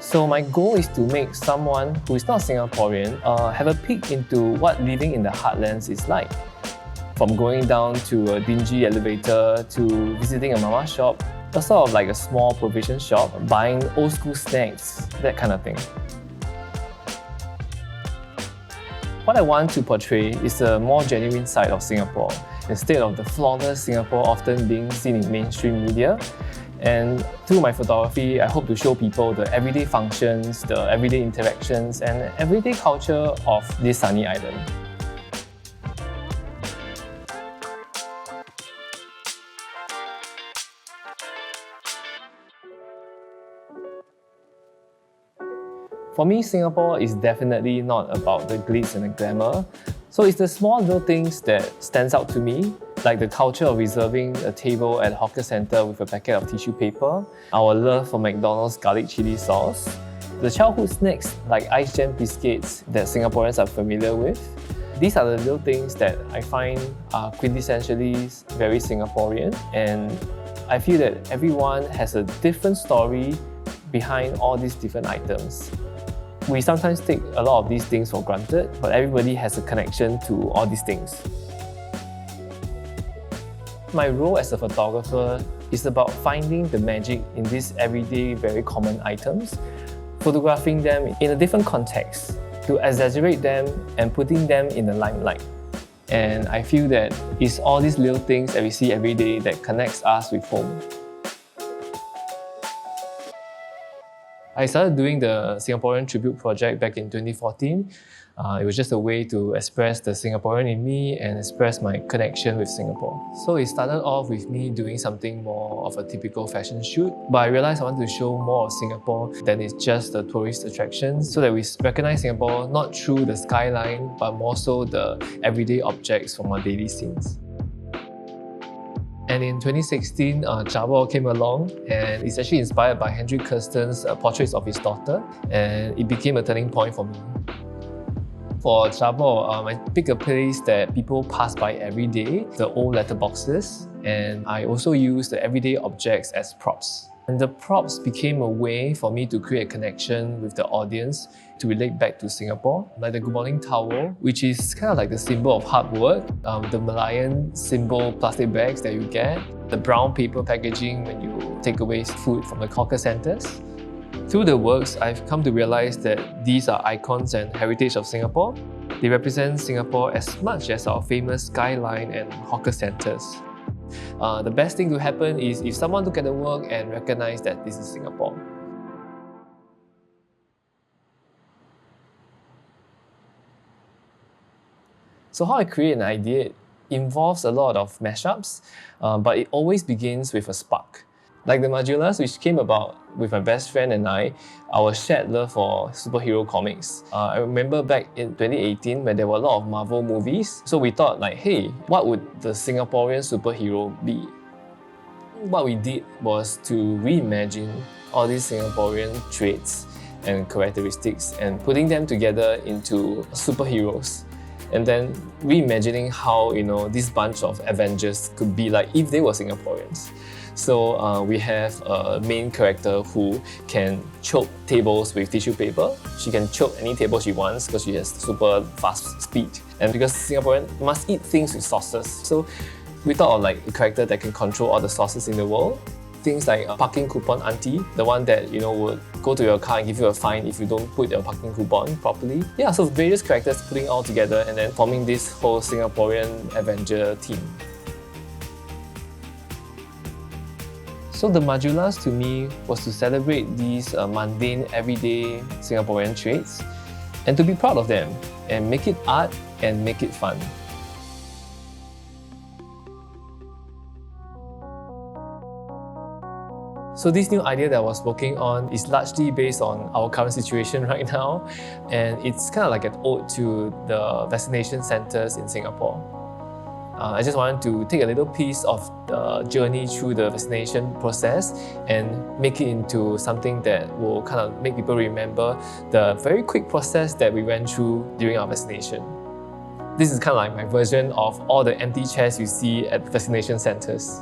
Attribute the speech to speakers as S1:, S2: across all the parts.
S1: So my goal is to make someone who is not Singaporean have a peek into what living in the heartlands is like. From going down to a dingy elevator to visiting a mama shop, or sort of like a small provision shop, buying old school snacks, that kind of thing. What I want to portray is a more genuine side of Singapore, instead of the flawless Singapore often being seen in mainstream media. And through my photography, I hope to show people the everyday functions, the everyday interactions, and everyday culture of this sunny island. For me, Singapore is definitely not about the glitz and the glamour. So it's the small little things that stands out to me, like the culture of reserving a table at a hawker centre with a packet of tissue paper, our love for McDonald's garlic chili sauce, the childhood snacks like ice jam biscuits that Singaporeans are familiar with. These are the little things that I find are quintessentially very Singaporean, and I feel that everyone has a different story behind all these different items. We sometimes take a lot of these things for granted, but everybody has a connection to all these things. My role as a photographer is about finding the magic in these everyday, very common items, photographing them in a different context, to exaggerate them and putting them in the limelight. And I feel that it's all these little things that we see every day that connects us with home. I started doing the Singaporean Tribute project back in 2014. It was just a way to express the Singaporean in me and express my connection with Singapore. So it started off with me doing something more of a typical fashion shoot, but I realized I wanted to show more of Singapore than it's just the tourist attractions, so that we recognize Singapore not through the skyline, but more so the everyday objects from our daily scenes. And in 2016, Chabo came along, and it's actually inspired by Hendrik Kirsten's portraits of his daughter, and it became a turning point for me. For Chabo, I pick a place that people pass by every day, the old letterboxes, and I also use the everyday objects as props. And the props became a way for me to create a connection with the audience to relate back to Singapore. Like the Good Morning Towel, which is kind of like the symbol of hard work, the Malayan symbol plastic bags that you get, the brown paper packaging when you take away food from the hawker centres. Through the works, I've come to realize that these are icons and heritage of Singapore. They represent Singapore as much as our famous skyline and hawker centres. The best thing to happen is if someone look at the work and recognize that this is Singapore. So how I create an idea involves a lot of mashups, but it always begins with a spark. Like the Majulas, which came about with my best friend and I, our shared love for superhero comics. I remember back in 2018 when there were a lot of Marvel movies, so we thought like, hey, what would the Singaporean superhero be? What we did was to reimagine all these Singaporean traits and characteristics and putting them together into superheroes. And then reimagining how, this bunch of Avengers could be like if they were Singaporeans. So we have a main character who can choke tables with tissue paper. She can choke any table she wants because she has super fast speed. And because Singaporean must eat things with sauces. So we thought of like a character that can control all the sauces in the world. Things like a parking coupon auntie, the one that would go to your car and give you a fine if you don't put your parking coupon properly. Yeah, so various characters putting all together and then forming this whole Singaporean Avenger team. So the Majulas to me was to celebrate these mundane, everyday Singaporean traits and to be proud of them and make it art and make it fun. So this new idea that I was working on is largely based on our current situation right now, and it's kind of like an ode to the vaccination centres in Singapore. I just wanted to take a little piece of the journey through the vaccination process and make it into something that will kind of make people remember the very quick process that we went through during our vaccination. This is kind of like my version of all the empty chairs you see at vaccination centres.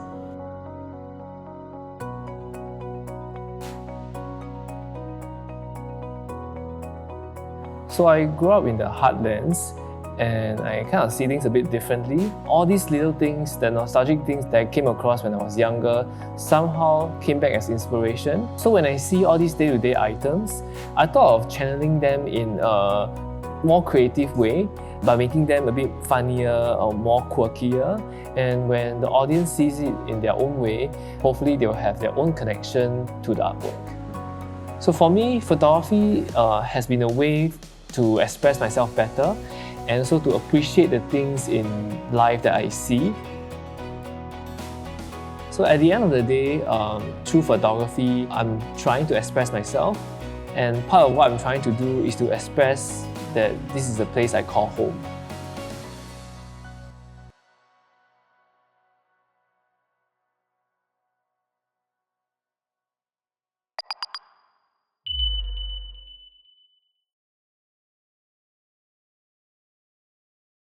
S1: So I grew up in the heartlands, and I kind of see things a bit differently. All these little things, the nostalgic things that I came across when I was younger, somehow came back as inspiration. So when I see all these day-to-day items, I thought of channeling them in a more creative way by making them a bit funnier or more quirkier. And when the audience sees it in their own way, hopefully they'll have their own connection to the artwork. So for me, photography has been a way to express myself better and also to appreciate the things in life that I see. So at the end of the day, through photography, I'm trying to express myself, and part of what I'm trying to do is to express that this is a place I call home.